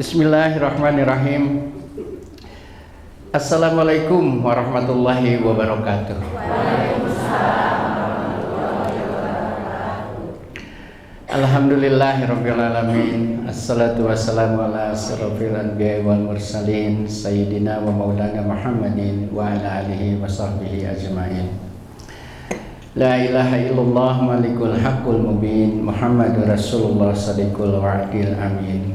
Bismillahirrahmanirrahim. Assalamualaikum warahmatullahi wabarakatuh. Alhamdulillahirabbil alamin. Assalatu wassalamu ala asyrofil anbiya'i wal mursalin sayyidina wa maulana Muhammadin wa ala alihi wa sahbihi ajma'in. La ilaha illallah malikul haqqul mubin Muhammadur Rasulullah sadiqul wa'dil amin.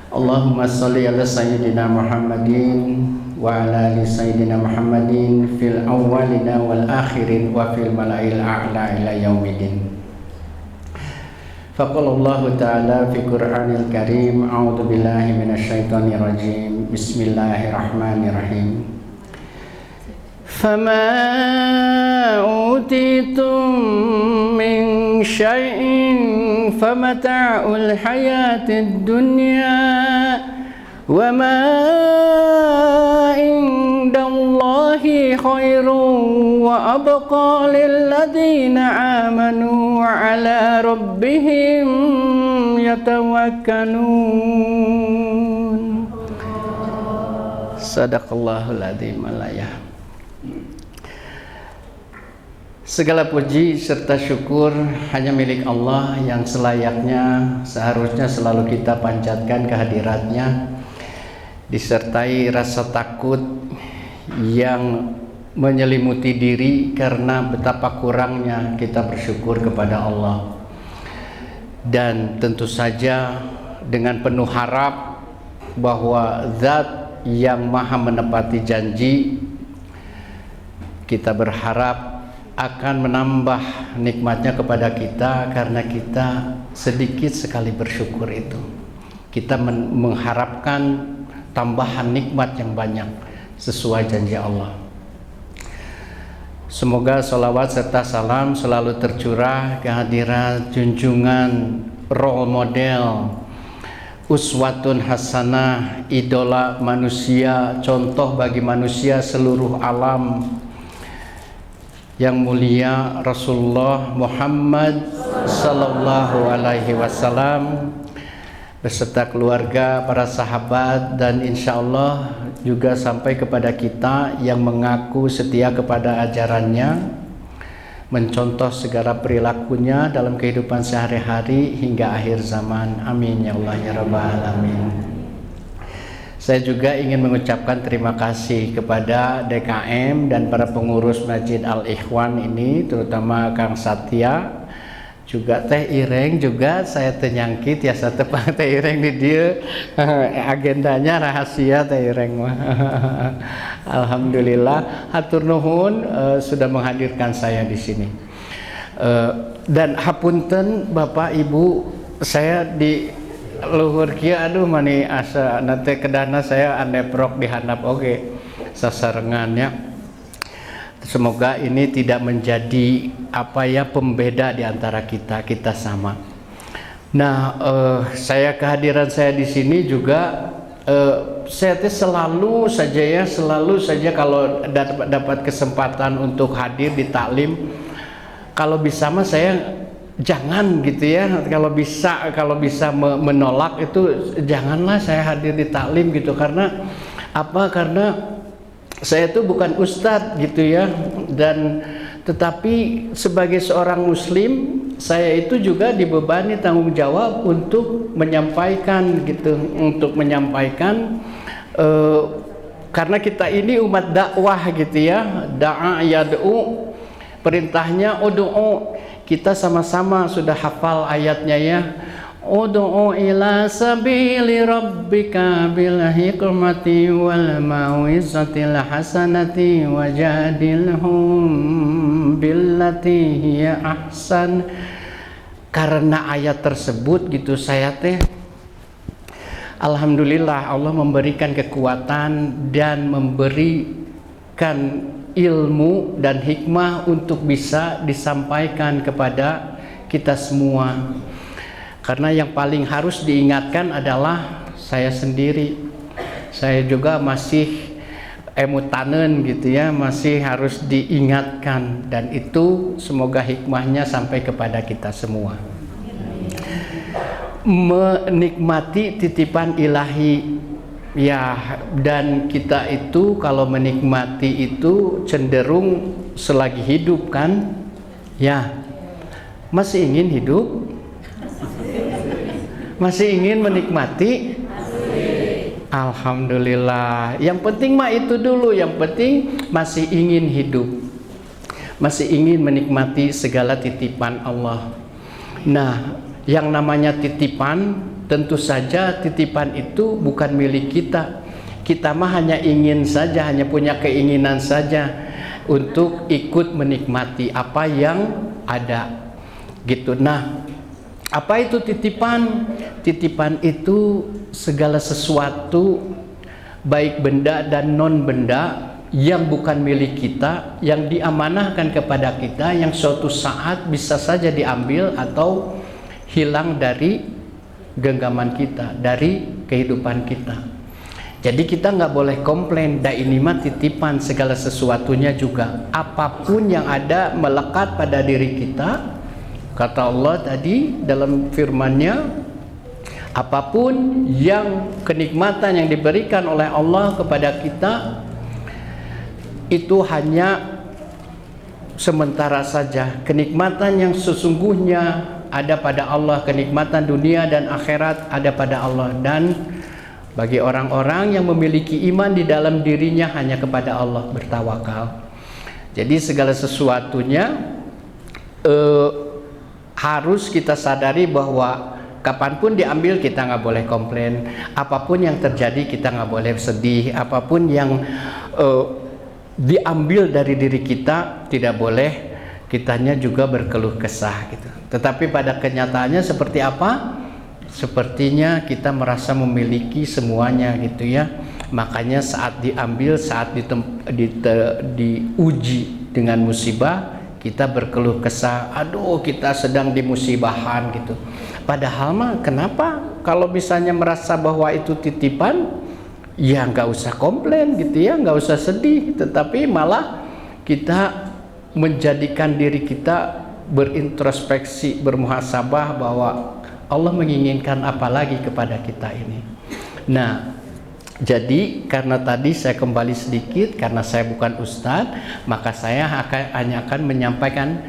Allahumma salli ala sayyidina Muhammadin wa ala ali sayyidina Muhammadin fil awwalina wal akhirin wa fil mala'il a'la ila yaumidin. Faqala Allah ta'ala fi Qur'anil Karim, a'udzu billahi minasyaitonir rajim. Bismillahirrahmanirrahim. Fama utitum min syai'in famata'ul hayatid dunya wa ma indallahi khairun wa abqa lil ladzina amanu wa ala rabbihim yatawakkalun. Sadaqallahul adzim. Segala puji serta syukur hanya milik Allah yang selayaknya seharusnya selalu kita panjatkan kehadiratnya, disertai rasa takut yang menyelimuti diri karena betapa kurangnya kita bersyukur kepada Allah. Dan tentu saja dengan penuh harap bahwa Zat yang maha menepati janji, kita berharap akan menambah nikmatnya kepada kita karena kita sedikit sekali bersyukur itu. Kita mengharapkan tambahan nikmat yang banyak sesuai janji Allah. Semoga salawat serta salam selalu tercurah kehadiran junjungan role model, uswatun hasanah, idola manusia, contoh bagi manusia seluruh alam, yang mulia Rasulullah Muhammad sallallahu alaihi wasallam beserta keluarga, para sahabat, dan insya Allah juga sampai kepada kita yang mengaku setia kepada ajarannya, mencontoh segala perilakunya dalam kehidupan sehari-hari hingga akhir zaman. Amin ya Allah ya Rabbal alamin. Saya juga ingin mengucapkan terima kasih kepada DKM dan para pengurus Masjid Al-Ikhwan ini, terutama Kang Satya, juga Teh Ireng, juga saya tenyangkit ya satepang Teh Ireng di dia agendanya rahasia Teh Ireng. Alhamdulillah, hatur nuhun sudah menghadirkan saya di sini. Dan hapunten Bapak Ibu, saya di luhur kieu aduh mani asa nate kedana saya aneprok dihandap oge sasarengannya. Semoga ini tidak menjadi pembeda di antara kita sama. Nah, kehadiran saya di sini juga saya selalu saja kalau dapat kesempatan untuk hadir di taklim, kalau bisa mah saya jangan gitu ya, kalau bisa menolak itu janganlah saya hadir di taklim gitu. Karena apa? Karena saya itu bukan ustadz gitu ya, dan tetapi sebagai seorang muslim saya itu juga dibebani tanggung jawab untuk menyampaikan karena kita ini umat dakwah gitu ya, da'a yad'u, perintahnya ud'u. Kita sama-sama sudah hafal ayatnya ya. Ud'u ila sabili rabbika bil hikmati wal mau'izatil hasanati wajadilhum billati hiya ahsan. Karena ayat tersebut gitu saya alhamdulillah Allah memberikan kekuatan dan memberikan ilmu dan hikmah untuk bisa disampaikan kepada kita semua. Karena yang paling harus diingatkan adalah saya sendiri. Saya juga masih emutanen gitu ya, masih harus diingatkan, dan itu semoga hikmahnya sampai kepada kita semua. menikmati titipan ilahi. Ya, dan kita itu kalau menikmati itu cenderung selagi hidup kan? Ya. Masih ingin hidup? Masih ingin menikmati? Alhamdulillah. Yang penting mah itu dulu, yang penting masih ingin hidup. Masih ingin menikmati segala titipan Allah. Nah, yang namanya titipan, tentu saja titipan itu bukan milik kita. Kita mah hanya ingin saja, hanya punya keinginan saja untuk ikut menikmati apa yang ada. Gitu. Nah, apa itu titipan? Titipan itu segala sesuatu, baik benda dan non benda, yang bukan milik kita, yang diamanahkan kepada kita, yang suatu saat bisa saja diambil atau hilang dari genggaman kita, dari kehidupan kita. Jadi kita nggak boleh komplain, dah ini mah titipan, segala sesuatunya juga. Apapun yang ada melekat pada diri kita, kata Allah tadi dalam firman-Nya, apapun yang kenikmatan yang diberikan oleh Allah kepada kita itu hanya sementara saja. Kenikmatan yang sesungguhnya ada pada Allah, kenikmatan dunia dan akhirat ada pada Allah. Dan bagi orang-orang yang memiliki iman di dalam dirinya hanya kepada Allah bertawakal. Jadi segala sesuatunya harus kita sadari bahwa kapanpun diambil kita nggak boleh komplain, apapun yang terjadi kita nggak boleh sedih, apapun yang diambil dari diri kita tidak boleh kitanya juga berkeluh kesah gitu. Tetapi pada kenyataannya seperti apa? Sepertinya kita merasa memiliki semuanya gitu ya. Makanya saat diambil, saat diuji dengan musibah, kita berkeluh kesah, aduh kita sedang dimusibahan gitu. Padahal mah kenapa kalau misalnya merasa bahwa itu titipan, ya nggak usah komplain gitu ya, nggak usah sedih, tetapi malah kita menjadikan diri kita berintrospeksi, bermuhasabah bahwa Allah menginginkan apa lagi kepada kita ini. Nah, jadi karena tadi saya kembali sedikit, karena saya bukan ustadz, maka saya hanya akan menyampaikan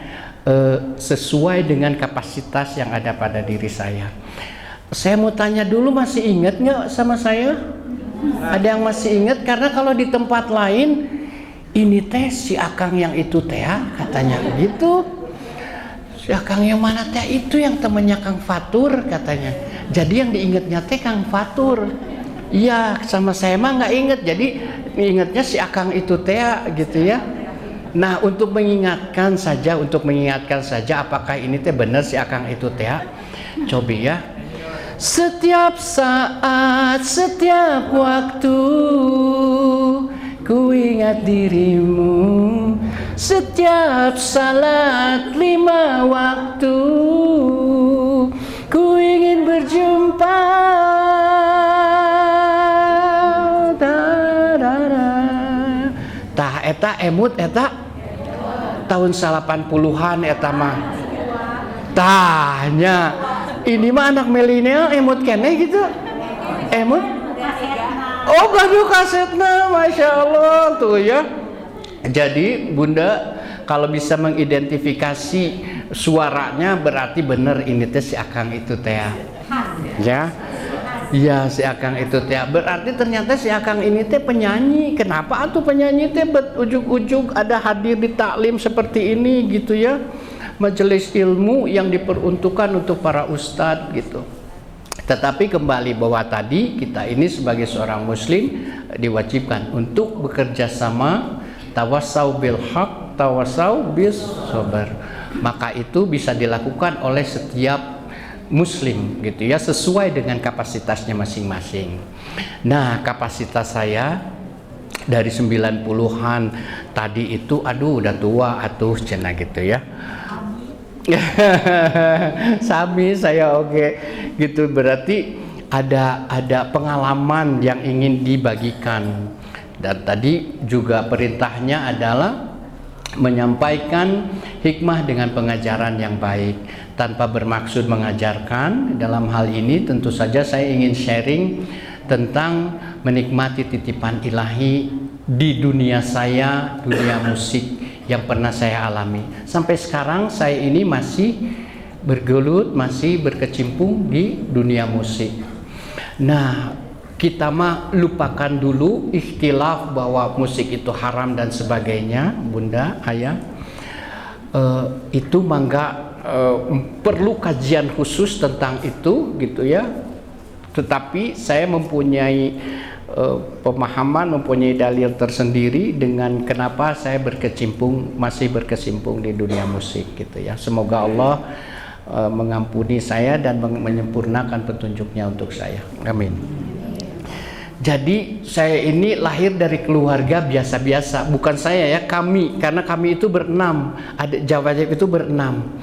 sesuai dengan kapasitas yang ada pada diri saya. Saya mau tanya dulu, masih ingat nggak sama saya? Ada yang masih ingat? Karena kalau di tempat lain, ini teh si Akang yang itu teh, katanya gitu. Si Akang yang mana teh itu yang temannya Kang Fatur katanya. Jadi yang diingatnya teh Kang Fatur. Iya, sama saya mah nggak inget, jadi ingetnya si Akang itu teh gitu ya. Nah, untuk mengingatkan saja, apakah ini teh benar si Akang itu teh? Coba ya. Setiap saat, setiap waktu, ku ingat dirimu. Setiap salat 5 waktu, ku ingin berjumpa. Tah eta emut eta tahun 80-an eta mah. Tahnya ini mah anak milenial emut kene gitu. Emut? Oh, gaduh kasetna, Masya Allah tuh ya. Jadi Bunda kalau bisa mengidentifikasi suaranya berarti bener ini teh si Akang itu teh. Ya. Iya, si Akang itu teh. Berarti ternyata si Akang ini teh penyanyi. Kenapa atuh penyanyi teh ujug-ujug ada hadir di taklim seperti ini gitu ya. Majelis ilmu yang diperuntukkan untuk para ustadz gitu. Tetapi kembali bahwa tadi kita ini sebagai seorang muslim diwajibkan untuk bekerja sama, tawasau bil haq, tawasau bis sabar. Maka itu bisa dilakukan oleh setiap muslim gitu ya, sesuai dengan kapasitasnya masing-masing. Nah, kapasitas saya dari 90-an tadi itu aduh udah tua atuh cenah gitu ya. Sami saya oke gitu, berarti ada pengalaman yang ingin dibagikan. Dan tadi juga perintahnya adalah menyampaikan hikmah dengan pengajaran yang baik tanpa bermaksud mengajarkan. Dalam hal ini tentu saja saya ingin sharing tentang menikmati titipan ilahi di dunia saya, dunia musik yang pernah saya alami. Sampai sekarang saya ini masih bergelut, masih berkecimpung di dunia musik. Nah, kita mah lupakan dulu ikhtilaf bahwa musik itu haram dan sebagainya, Bunda, Ayah. Itu mangga perlu kajian khusus tentang itu gitu ya. Tetapi saya mempunyai pemahaman, mempunyai dalil tersendiri dengan kenapa saya masih berkecimpung di dunia musik gitu ya. Semoga Allah mengampuni saya dan menyempurnakan petunjuknya untuk saya. Amin. Jadi saya ini lahir dari keluarga biasa-biasa, bukan saya ya, kami, karena kami itu berenam, adik Jawa itu berenam,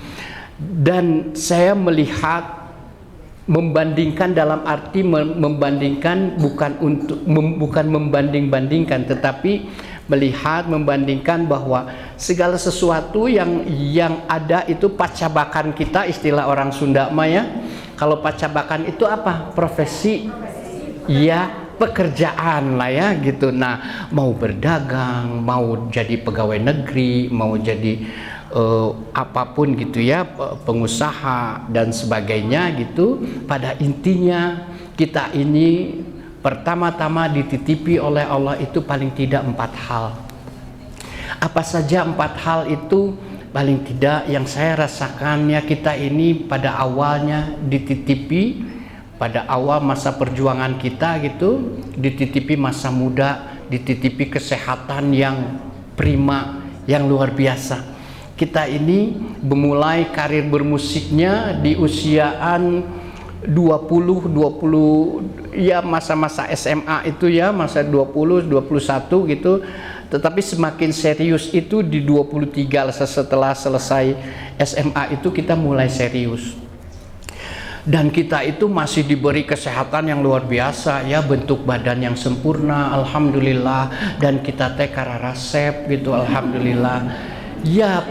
dan saya melihat membandingkan dalam arti membandingkan bukan membanding-bandingkan, tetapi melihat membandingkan bahwa segala sesuatu yang ada itu pacabakan kita, istilah orang Sunda maya. Kalau pacabakan itu apa? Profesi, ya, pekerjaan lah ya gitu. Nah, mau berdagang, mau jadi pegawai negeri, mau jadi apapun gitu ya, pengusaha dan sebagainya gitu. Pada intinya kita ini pertama-tama dititipi oleh Allah itu paling tidak 4 hal. Apa saja 4 hal itu? Paling tidak yang saya rasakan ya, kita ini pada awalnya dititipi, pada awal masa perjuangan kita gitu, dititipi masa muda, dititipi kesehatan yang prima, yang luar biasa. Kita ini memulai karir bermusiknya di usiaan 20 ya, masa-masa SMA itu ya, masa 20 21 gitu. Tetapi semakin serius itu di 23, setelah selesai SMA itu kita mulai serius. Dan kita itu masih diberi kesehatan yang luar biasa ya, bentuk badan yang sempurna, alhamdulillah, dan kita teh kararasep gitu, alhamdulillah. Ya,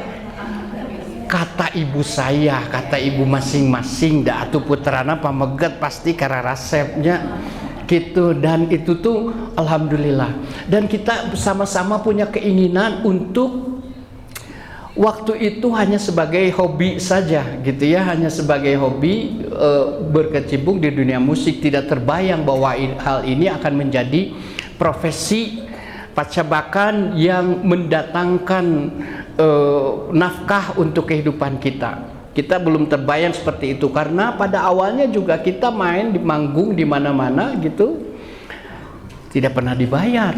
kata ibu saya, kata ibu masing-masing, dah atuh putrana pameget pasti kararasepnya gitu. Dan itu tuh alhamdulillah. Dan kita sama-sama punya keinginan untuk waktu itu hanya sebagai hobi saja gitu ya, hanya sebagai hobi berkecimpung di dunia musik, tidak terbayang bahwa hal ini akan menjadi profesi pacabakan yang mendatangkan nafkah untuk kehidupan kita. Kita belum terbayang seperti itu, karena pada awalnya juga kita main di manggung di mana-mana gitu, tidak pernah dibayar,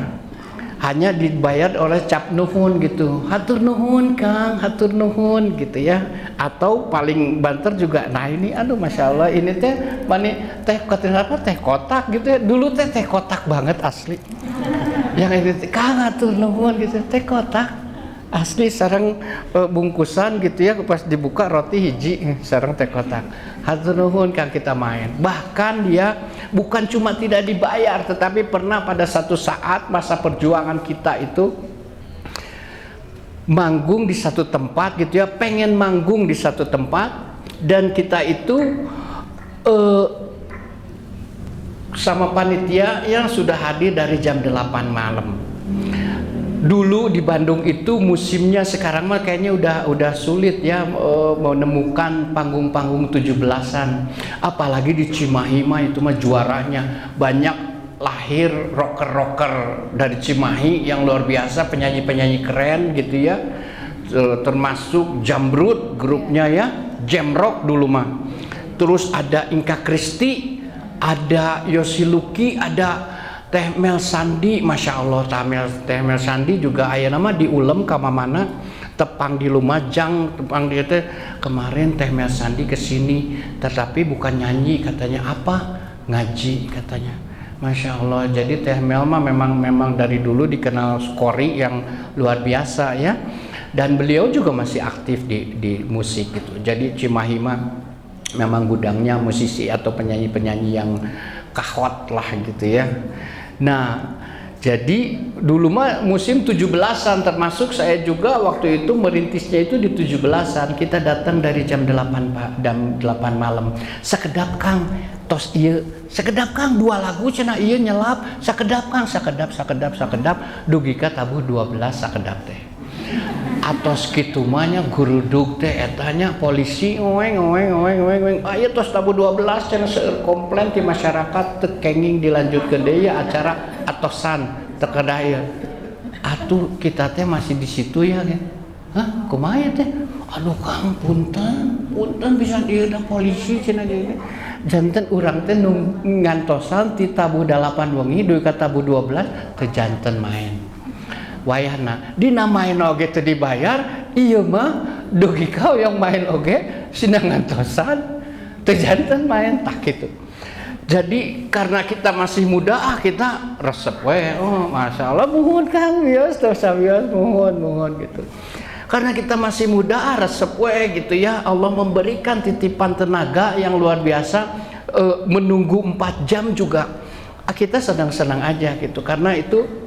hanya dibayar oleh cap nuhun gitu, hatur nuhun Kang, hatur nuhun gitu ya. Atau paling banter juga, nah ini aduh masya Allah, ini teh mana teh apa, teh kotak gitu ya. Dulu teh kotak banget asli, yang ini Kang hatur nuhun gitu, teh kotak asli, sarang bungkusan gitu ya, pas dibuka roti hiji, sarang teh kotak, hatur nuhun Kang, kita main. Bahkan dia bukan cuma tidak dibayar, tetapi pernah pada satu saat masa perjuangan kita itu manggung di satu tempat gitu ya, pengen manggung di satu tempat, dan kita itu sama panitia yang sudah hadir dari jam 8 malam. Dulu di Bandung itu musimnya, sekarang mah kayaknya udah sulit ya menemukan panggung-panggung 17-an. Apalagi di Cimahi mah itu mah juaranya. Banyak lahir rocker-rocker dari Cimahi yang luar biasa, penyanyi-penyanyi keren gitu ya. Termasuk Jamrut grupnya ya, Jamrock dulu mah. Terus ada Inka Kristi, ada Yosi Luki, ada Teh Mel Sandi, masya Allah, Teh Mel Sandi juga aya nama di ulem kamamana, tepang di Lumajang, tepang di teh. Kemarin Teh Mel Sandi kesini, tetapi bukan nyanyi katanya, apa? Ngaji katanya. Masya Allah. Jadi Teh Mel mah memang dari dulu dikenal skori yang luar biasa ya. Dan beliau juga masih aktif di musik gitu. Jadi Cimahi mah memang gudangnya musisi atau penyanyi-penyanyi yang kahwat lah gitu ya. Nah, Jadi dulu mah musim 17-an, termasuk saya juga waktu itu merintisnya itu di 17-an. Kita datang dari jam 8 malam. Sakedap Kang, tos ieu. Sakedap Kang 2 lagu cenah ieu nyelap. Sakedap Kang, sakedap. Dugi ka tabuh 12 sakedap teh. Atos kitu mah nya gurudug teh etanya polisi ngoeng. Aya tos tabuh 12 cenah seueur komplain ti masyarakat teu kenging dilanjutkeun deui acara atosan terkedaya. Atuh kita teh masih di situ ya kan. Hah, kumaha teh? Aduh Kang, punten bisa dieuna polisi cenah deui. Janten urang teh ngantosan ti tabuh 8 wengi dugi ka tabuh 12 teu janten main. Wayahna dina main oge teu dibayar, ieu mah dugi ka yang main oge sina ngantosan teu janten main tak kitu. Jadi karena kita masih muda kita resep we, oh masyaallah muhun Kang bios tos sabios muhun gitu. Karena kita masih muda resep we gitu ya, Allah memberikan titipan tenaga yang luar biasa, menunggu 4 jam juga kita senang-senang aja gitu. Karena itu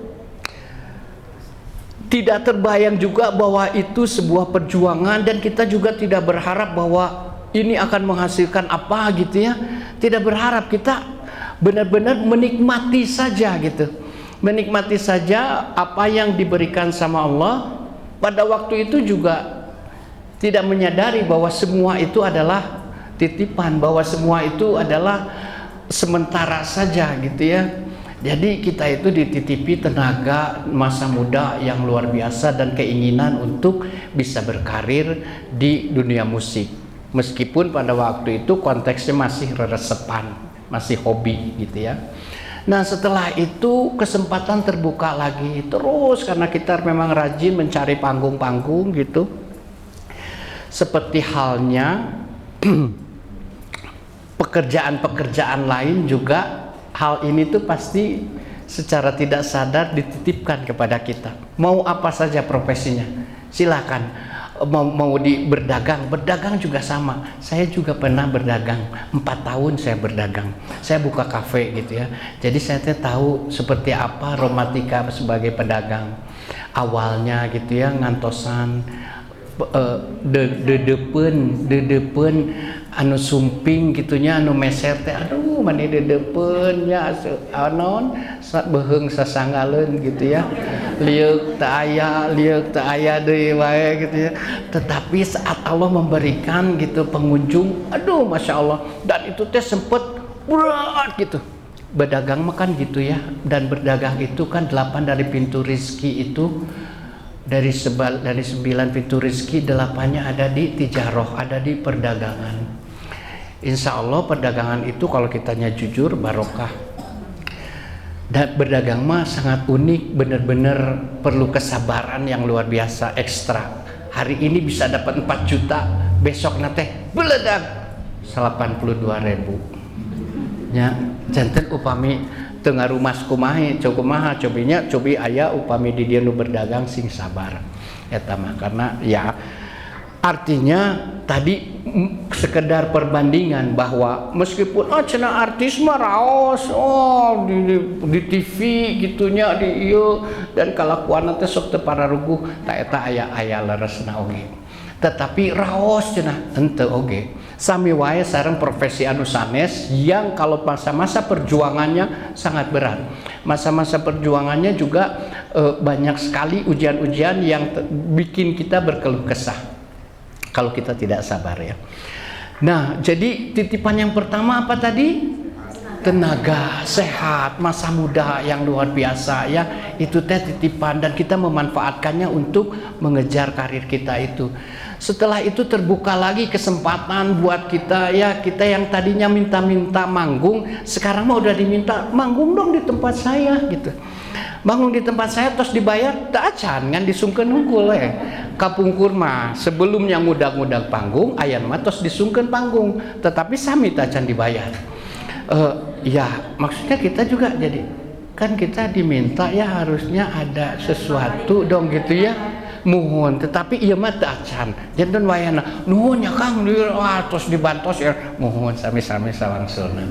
tidak terbayang juga bahwa itu sebuah perjuangan, dan kita juga tidak berharap bahwa ini akan menghasilkan apa gitu ya. Tidak berharap, kita benar-benar menikmati saja gitu. Menikmati saja apa yang diberikan sama Allah. Pada waktu itu juga tidak menyadari bahwa semua itu adalah titipan, bahwa semua itu adalah sementara saja gitu ya. Jadi kita itu dititipi tenaga masa muda yang luar biasa dan keinginan untuk bisa berkarir di dunia musik. Meskipun pada waktu itu konteksnya masih reresepan, masih hobi gitu ya. Nah setelah itu kesempatan terbuka lagi terus, karena kita memang rajin mencari panggung-panggung gitu. Seperti halnya pekerjaan-pekerjaan lain juga, hal ini tuh pasti secara tidak sadar dititipkan kepada kita. Mau apa saja profesinya, silakan. Mau berdagang juga sama. Saya juga pernah berdagang 4 tahun, saya berdagang, saya buka kafe gitu ya. Jadi saya tahu seperti apa romantika sebagai pedagang awalnya gitu ya, ngantosan dedepen anu sumping gitunya, anu meser teh aduh mani dedepen nya anon beheung sasangaleun gitu ya, liuk teu aya deui wae gitu ya. Tetapi saat Allah memberikan gitu pengunjung, aduh masya Allah, dan itu teh sempet berat gitu. Berdagang makan gitu ya, dan berdagang itu kan 8 dari pintu rizki itu, dari 9 pintu rizki 8-nya ada di tijaroh, ada di perdagangan. Insya Allah perdagangan itu kalau kitanya jujur barokah. Dan berdagang mah sangat unik, bener-bener perlu kesabaran yang luar biasa ekstra. Hari ini bisa dapat 4 juta, besok nate beledak 82.000 nya. Janten upami tengah rumah kumaha cobinya cobi aya upami di dia nu berdagang sing sabar eta mah. Karena ya artinya tadi sekedar perbandingan bahwa meskipun cenah artis mah raos di TV gitunya di ieu, dan kalakuan teh sok teu pararuguh ta eta aya leresna oge, tetapi raos cenah henteu oge. Sami wae sareng profesi anu sanes yang kalau masa-masa perjuangannya sangat berat. Masa-masa perjuangannya juga banyak sekali ujian-ujian yang bikin kita berkeluh kesah kalau kita tidak sabar ya. Nah, jadi titipan yang pertama apa tadi? Tenaga, sehat, masa muda yang luar biasa ya. Itu teh titipan, dan kita memanfaatkannya untuk mengejar karir kita itu. Setelah itu terbuka lagi kesempatan buat kita ya, kita yang tadinya minta-minta manggung, sekarang mah udah diminta manggung dong di tempat saya gitu. Manggung di tempat saya terus dibayar tak acan ngan disungkeun hungkul we. Kapungkur mah sebelumnya ngudang-ngudang panggung, aya mah terus disungkeun panggung, tetapi sami tak acan dibayar. Ya maksudnya kita juga jadi kan kita diminta ya harusnya ada sesuatu dong gitu ya. Muhun, tetapi ieu mah teu acan. Janten wayana nuhun ya Kang, terus dibantos ya muhun sami-sami sawangsulna.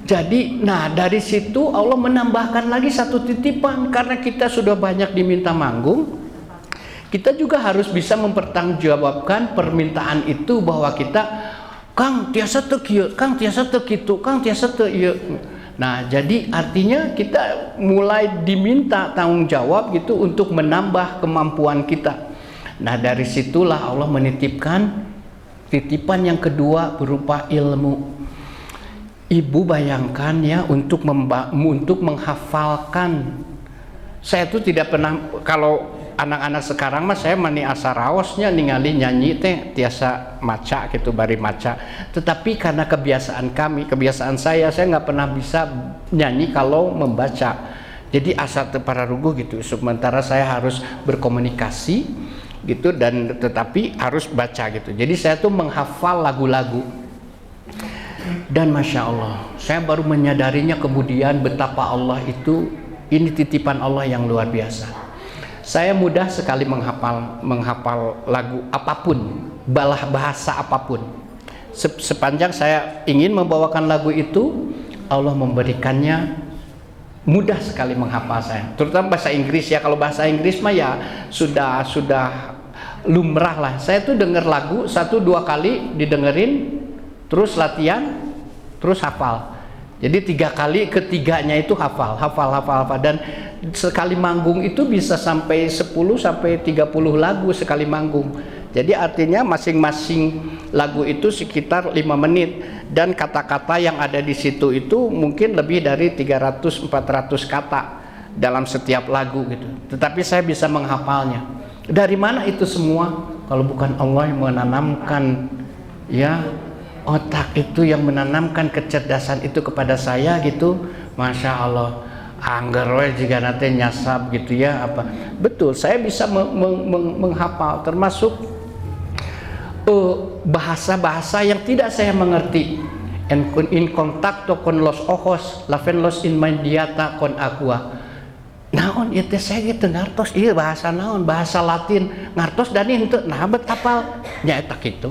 Jadi, nah dari situ Allah menambahkan lagi satu titipan, karena kita sudah banyak diminta manggung, kita juga harus bisa mempertanggungjawabkan permintaan itu, bahwa kita Kang tiasa teu kieu, Kang tiasa teu kitu, Kang tiasa teu ieu. Nah, jadi artinya kita mulai diminta tanggung jawab gitu untuk menambah kemampuan kita. Nah, dari situlah Allah menitipkan titipan yang kedua berupa ilmu. Ibu bayangkan ya, untuk menghafalkan. Saya tuh tidak pernah, kalau anak-anak sekarang mah saya mani asa raosnya ningali nyanyi teh tiasa maca gitu, bari maca. Tetapi karena kebiasaan saya nggak pernah bisa nyanyi kalau membaca. Jadi asa teu pararuguh gitu. Sementara saya harus berkomunikasi gitu, dan tetapi harus baca gitu. Jadi saya tuh menghafal lagu-lagu. Dan Masya Allah, saya baru menyadarinya kemudian betapa Allah itu, ini titipan Allah yang luar biasa. Saya mudah sekali menghafal lagu apapun, bahasa apapun. Sepanjang saya ingin membawakan lagu itu, Allah memberikannya mudah sekali menghafal saya. Terutama bahasa Inggris ya. Kalau bahasa Inggris mah ya sudah lumrah lah. Saya tuh denger lagu 1-2 kali didengerin, terus latihan, terus hafal. Jadi 3 kali, ketiganya itu hafal. Dan sekali manggung itu bisa sampai 10-30 lagu sekali manggung. Jadi artinya masing-masing lagu itu sekitar 5 menit, dan kata-kata yang ada di situ itu mungkin lebih dari 300-400 kata dalam setiap lagu gitu. Tetapi saya bisa menghafalnya. Dari mana itu semua? Kalau bukan Allah yang menanamkan ya otak itu, yang menanamkan kecerdasan itu kepada saya gitu, Masya Allah. Angger we jika nanti nyasab gitu ya apa. Betul, saya bisa menghafal, termasuk bahasa-bahasa yang tidak saya mengerti. In contacto con los ojos, laven los inmediata con aqua. Naon ieu teh saya gitu ngartos ieu bahasa naon, bahasa Latin ngartos dan henteu nah betapal nyaeta kitu.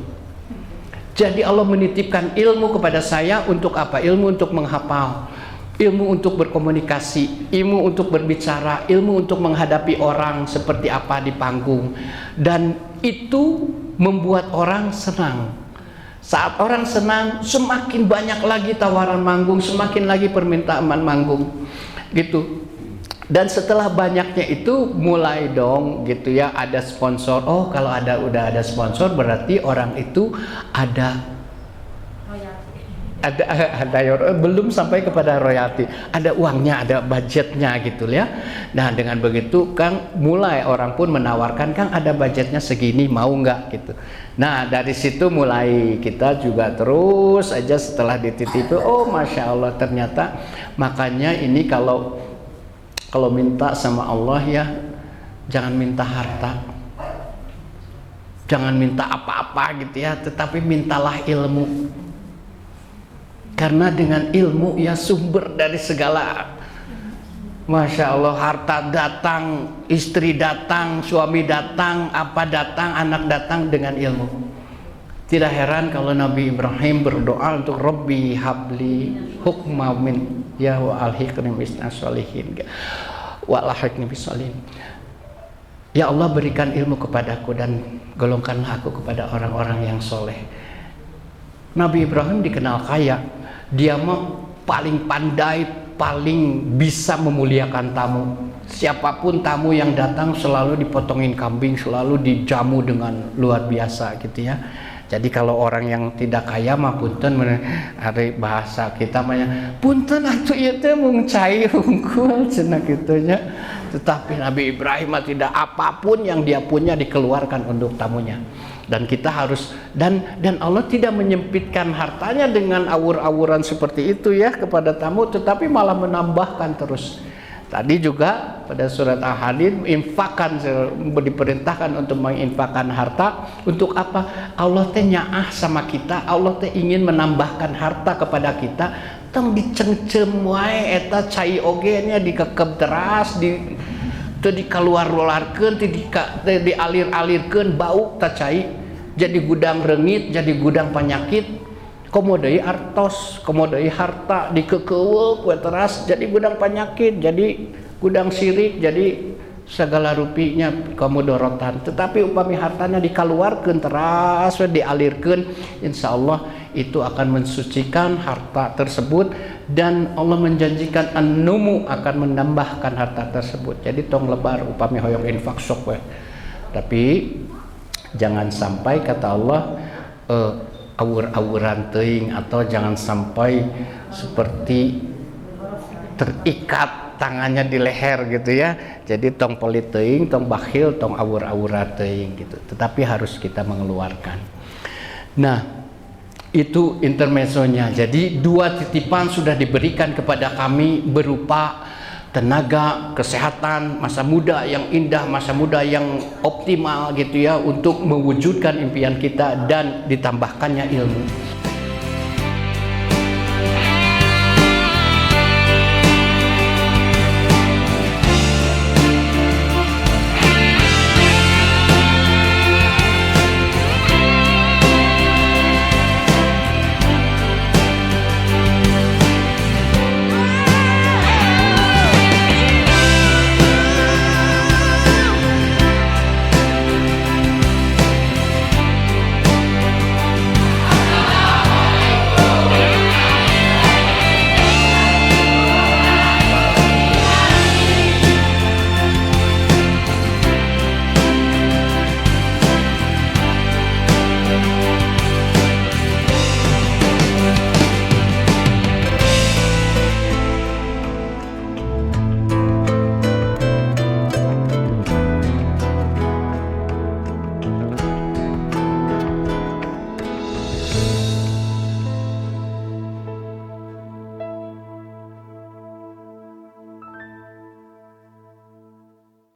Jadi Allah menitipkan ilmu kepada saya untuk apa? Ilmu untuk menghafal, ilmu untuk berkomunikasi, ilmu untuk berbicara, ilmu untuk menghadapi orang seperti apa di panggung. Dan itu membuat orang senang. Saat orang senang, semakin banyak lagi tawaran manggung, semakin lagi permintaan manggung gitu. Dan setelah banyaknya itu mulai dong gitu ya, ada sponsor. Oh, kalau udah ada sponsor berarti orang itu ada belum sampai kepada royalti, ada uangnya, ada budgetnya gitu ya. Nah, dengan begitu Kang, mulai orang pun menawarkan, Kang ada budgetnya segini, mau nggak gitu. Nah, dari situ mulai kita juga terus aja setelah dititipi, oh Masya Allah ternyata. Makanya ini kalau minta sama Allah ya, jangan minta harta, jangan minta apa-apa gitu ya, tetapi mintalah ilmu. Karena dengan ilmu ya sumber dari segala. Masya Allah, harta datang, istri datang, suami datang, apa datang, anak datang dengan ilmu. Tidak heran kalau Nabi Ibrahim berdoa untuk Rabbi habli hukma min ya wa alhiqni bis sholihin wa alhiqni bis sholihin. Ya Allah, berikan ilmu kepadaku dan golongkanlah aku kepada orang-orang yang soleh. Nabi Ibrahim dikenal kaya. Dia mah paling pandai, paling bisa memuliakan tamu. Siapapun tamu yang datang selalu dipotongin kambing, selalu dijamu dengan luar biasa gitu ya. Jadi kalau orang yang tidak kaya mah punten, hari bahasa kita mah punten atuh ieu teh mung cai hungkul cenah kitu nya. Tetapi Nabi Ibrahim mah tidak, apapun yang dia punya dikeluarkan untuk tamunya. Dan kita harus dan Allah tidak menyempitkan hartanya dengan awur-awuran seperti itu ya kepada tamu, tetapi malah menambahkan terus. Tadi juga pada surat Al-Hadid, infakkan, diperintahkan untuk menginfakkan harta. Untuk apa? Allah teh nyaah sama kita, Allah teh ingin menambahkan harta kepada kita. Tong dicengcem wae eta cai oge nya dikekeb teras, teu dikaluar-luarkeun, teu dialir-alirkeun, bau ta cai. Jadi gudang rengit, jadi gudang penyakit. komodai artos, komodai harta dikekeuweuk we teras jadi gudang penyakit, jadi gudang sirik, jadi segala rupinya kamudorotan. Tetapi upami hartanya dikeluarkan teras dialirkan, insya Allah itu akan mensucikan harta tersebut, dan Allah menjanjikan an-numu akan menambahkan harta tersebut. Jadi tong lebar upami hoyong infak sok we. Tapi jangan sampai kata Allah awur-awuran teuing, atau jangan sampai seperti terikat tangannya di leher gitu ya. Jadi tong pelit teuing, tong bakhil, tong awur-awuran teuing gitu. Tetapi harus kita mengeluarkan. Nah, itu intermezzonya. Jadi 2 titipan sudah diberikan kepada kami berupa tenaga, kesehatan, masa muda yang indah, masa muda yang optimal gitu ya, untuk mewujudkan impian kita, dan ditambahkannya ilmu.